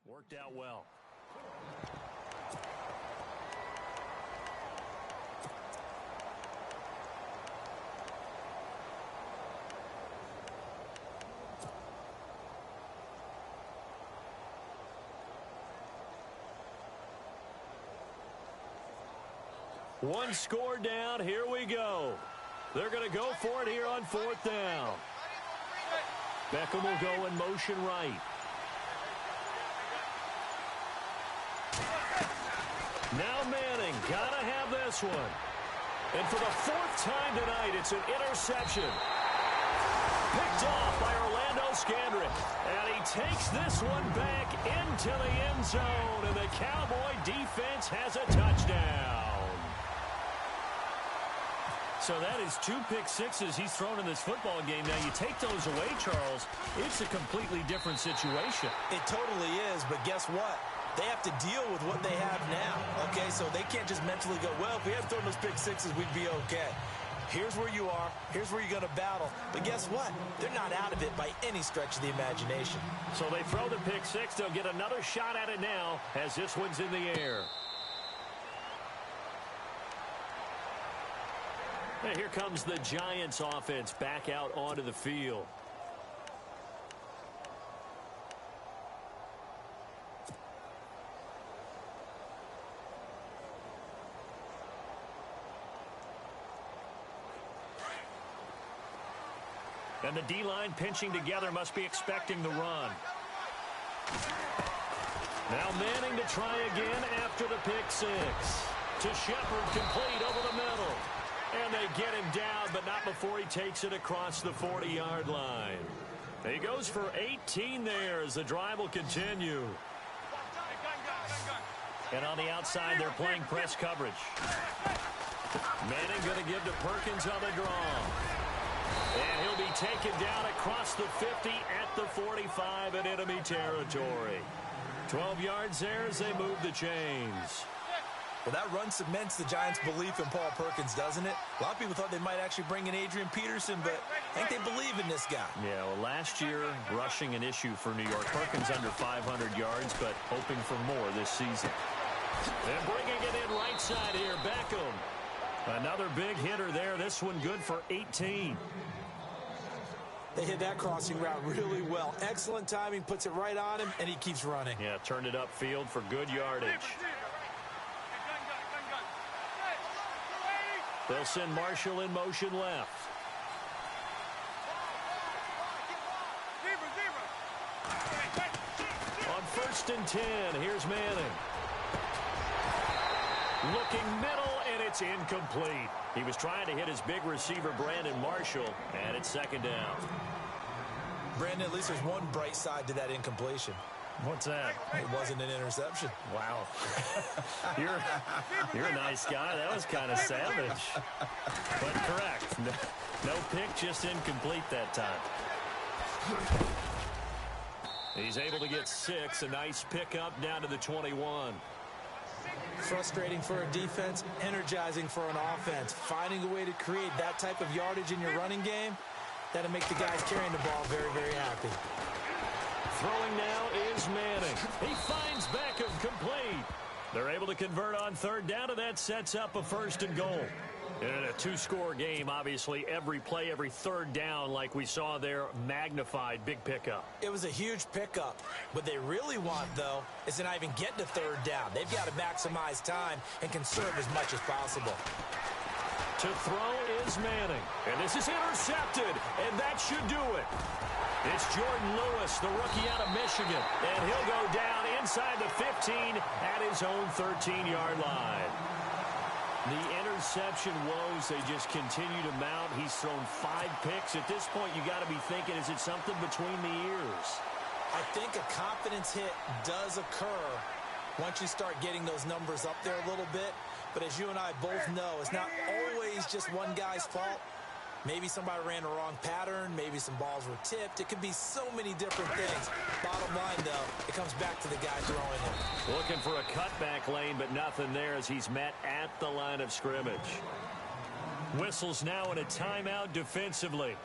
Worked out well. One score down. Here we go. They're going to go for it here on fourth down. Beckham will go in motion right. Now Manning, gotta have this one. And for the 4th time tonight, it's an interception. Picked off by Orlando Scandrick. And he takes this one back into the end zone. And the Cowboy defense has a touchdown. So that is 2 pick sixes he's thrown in this football game. Now, you take those away, Charles, it's a completely different situation. It totally is, but guess what? They have to deal with what they have now, okay? So they can't just mentally go, well, if we had thrown those pick sixes, we'd be okay. Here's where you are. Here's where you're going to battle. But guess what? They're not out of it by any stretch of the imagination. So they throw the pick six. They'll get another shot at it now as this one's in the air. And here comes the Giants offense back out onto the field. And the D-line pinching together must be expecting the run. Now Manning to try again after the pick six. To Shepard, complete over the middle. And they get him down, but not before he takes it across the 40-yard line. He goes for 18 there as the drive will continue. And on the outside, they're playing press coverage. Manning going to give to Perkins on the draw. And he'll be taken down across the 50 at the 45 in enemy territory. 12 yards there as they move the chains. Well, that run cements the Giants' belief in Paul Perkins, doesn't it? A lot of people thought they might actually bring in Adrian Peterson, but I think they believe in this guy. Yeah, well, last year, rushing an issue for New York. Perkins under 500 yards, but hoping for more this season. And bringing it in right side here, Beckham. Another big hitter there. This one good for 18. They hit that crossing route really well. Excellent timing, puts it right on him, and he keeps running. Yeah, turned it upfield for good yardage. They'll send Marshall in motion left. On 1st and 10, here's Manning. Looking middle and it's incomplete. He was trying to hit his big receiver, Brandon Marshall, and it's second down. Brandon, at least there's one bright side to that incompletion. What's that? It wasn't an interception. Wow. You're a nice guy. That was kind of savage. But correct. No pick, just incomplete that time. He's able to get 6. A nice pickup down to the 21. Frustrating for a defense, energizing for an offense. Finding a way to create that type of yardage in your running game, that'll make the guys carrying the ball very, very happy. Throwing now is Manning. He finds Beckham complete. They're able to convert on third down, and that sets up a 1st and goal. In a 2-score game, obviously, every play, every third down, like we saw there, magnified, big pickup. It was a huge pickup. What they really want, though, is to not even get to third down. They've got to maximize time and conserve as much as possible. To throw is Manning, and this is intercepted, and that should do it. It's Jordan Lewis, the rookie out of Michigan, and he'll go down inside the 15 at his own 13-yard line. The interception woes, they just continue to mount. He's thrown 5 picks. At this point, you got to be thinking, is it something between the ears? I think a confidence hit does occur once you start getting those numbers up there a little bit. But as you and I both know, it's not always just one guy's fault. Maybe somebody ran the wrong pattern. Maybe some balls were tipped. It could be so many different things. Bottom line, though, it comes back to the guy throwing it. Looking for a cutback lane, but nothing there as he's met at the line of scrimmage. Whistles now in a timeout defensively.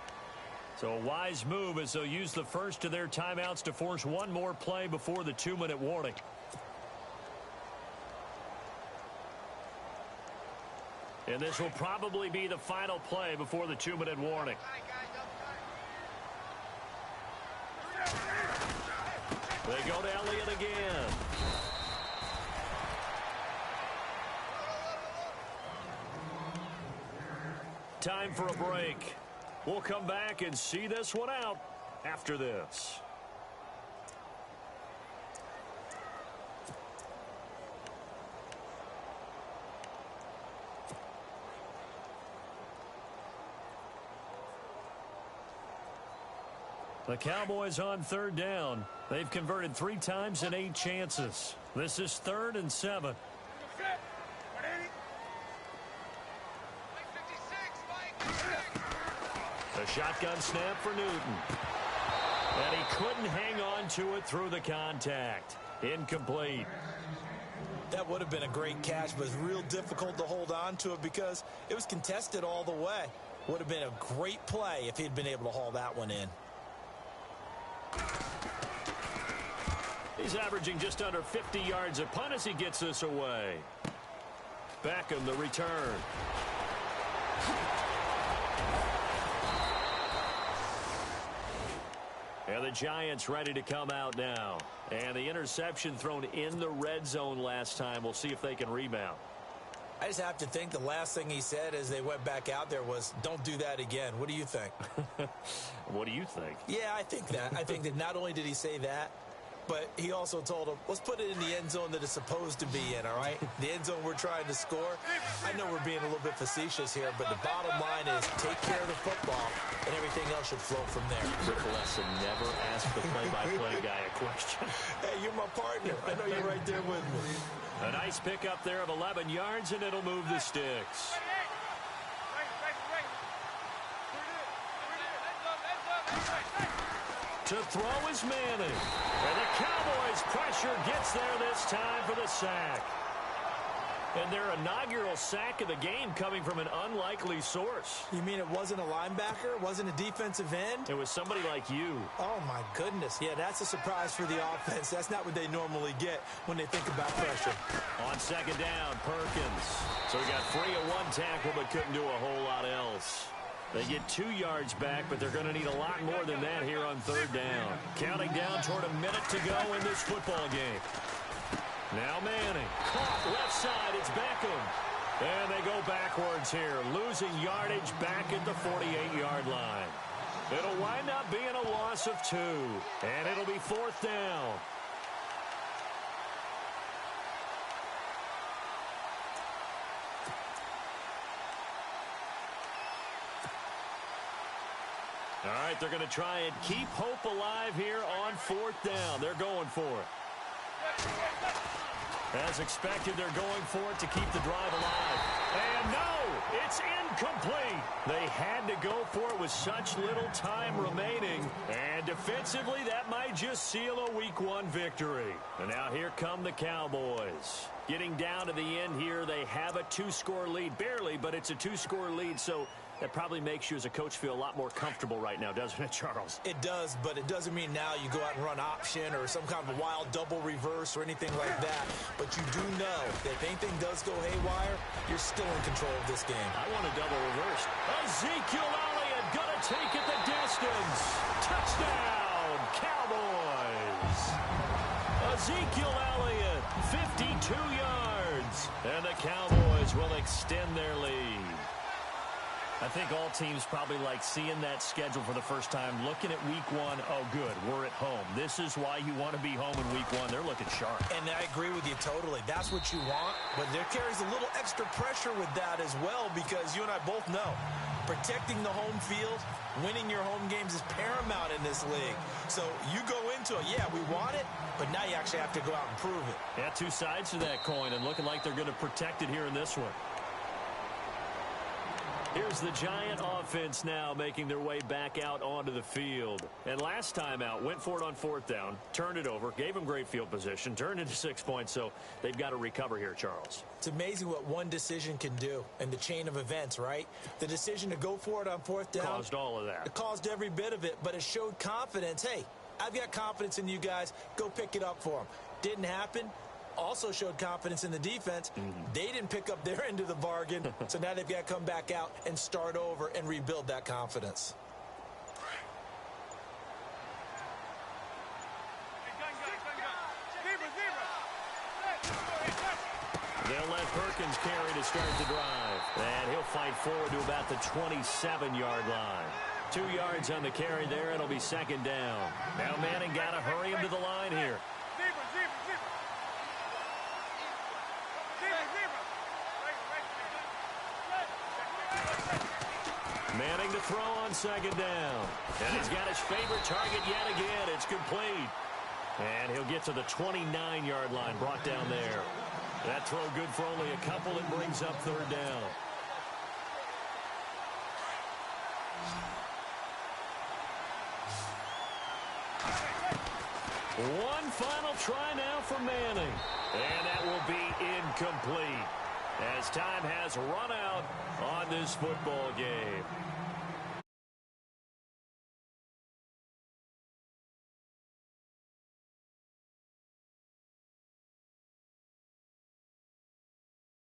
So a wise move as they'll use the first of their timeouts to force one more play before the 2-minute warning. And this will probably be the final play before the 2-minute warning. They go to Elliott again. Time for a break. We'll come back and see this one out after this. The Cowboys on third down. They've converted 3 times in 8 chances. This is 3rd and 7. The shotgun snap for Newton. And he couldn't hang on to it through the contact. Incomplete. That would have been a great catch, but it's real difficult to hold on to it because it was contested all the way. Would have been a great play if he'd been able to haul that one in. He's averaging just under 50 yards a punt as he gets this away. Beckham, the return. And the Giants ready to come out now. And the interception thrown in the red zone last time. We'll see if they can rebound. I just have to think the last thing he said as they went back out there was, don't do that again. What do you think? What do you think? Yeah, I think that. I think that not only did he say that, but he also told him, let's put it in the end zone that it's supposed to be in, all right? The end zone we're trying to score. I know we're being a little bit facetious here, but the bottom line is take care of the football, and everything else should flow from there. Rick Lesson, never ask the play-by-play guy a question. Hey, you're my partner. I know you're right there with me. A nice pickup there of 11 yards, and it'll move the sticks. To throw is Manning. And the Cowboys' pressure gets there this time for the sack. And their inaugural sack of the game coming from an unlikely source. You mean it wasn't a linebacker? It wasn't a defensive end? It was somebody like you. Oh, my goodness. Yeah, that's a surprise for the offense. That's not what they normally get when they think about pressure. On second down, Perkins. So he got free of one tackle but couldn't do a whole lot else. They get 2 yards back, but they're going to need a lot more than that here on third down. Counting down toward a minute to go in this football game. Now Manning. Caught left side. It's Beckham. And they go backwards here, losing yardage back at the 48-yard line. It'll wind up being a loss of 2, and it'll be 4th down. All right, they're going to try and keep hope alive here on 4th down. They're going for it. As expected, they're going for it to keep the drive alive. And no, it's incomplete. They had to go for it with such little time remaining. And defensively, that might just seal a Week 1 victory. And now here come the Cowboys. Getting down to the end here, they have a 2-score lead. Barely, but it's a 2-score lead, so that probably makes you as a coach feel a lot more comfortable right now, doesn't it, Charles? It does, but it doesn't mean now you go out and run option or some kind of a wild double reverse or anything like that. But you do know that if anything does go haywire, you're still in control of this game. I want a double reverse. Ezekiel Elliott gonna take it the distance. Touchdown, Cowboys. Ezekiel Elliott, 52 yards. And the Cowboys will extend their lead. I think all teams probably like seeing that schedule for the first time, looking at Week 1. Oh, good, we're at home. This is why you want to be home in Week 1. They're looking sharp. And I agree with you totally. That's what you want, but there carries a little extra pressure with that as well because you and I both know protecting the home field, winning your home games is paramount in this league. So you go into it, yeah, we want it, but now you actually have to go out and prove it. Yeah, two sides to that coin, and looking like they're going to protect it here in this one. Here's the Giant offense now making their way back out onto the field. And last time out, went for it on 4th down, turned it over, gave them great field position, turned into 6 points, so they've got to recover here, Charles. It's amazing what one decision can do in the chain of events, right? The decision to go for it on 4th down caused all of that. It caused every bit of it, but it showed confidence. Hey, I've got confidence in you guys. Go pick it up for them. Didn't happen. Also showed confidence in the defense. They didn't pick up their end of the bargain, so now they've got to come back out and start over and rebuild that confidence. They'll let Perkins carry to start the drive. And he'll fight forward to about the 27-yard line. 2 yards on the carry there. It'll be 2nd down. Now Manning got to hurry him to the line here. Manning to throw on 2nd down. And he's got his favorite target yet again. It's complete. And he'll get to the 29-yard line, brought down there. That throw good for only a couple. It brings up 3rd down. One final try now for Manning. And that will be incomplete as time has run out on this football game.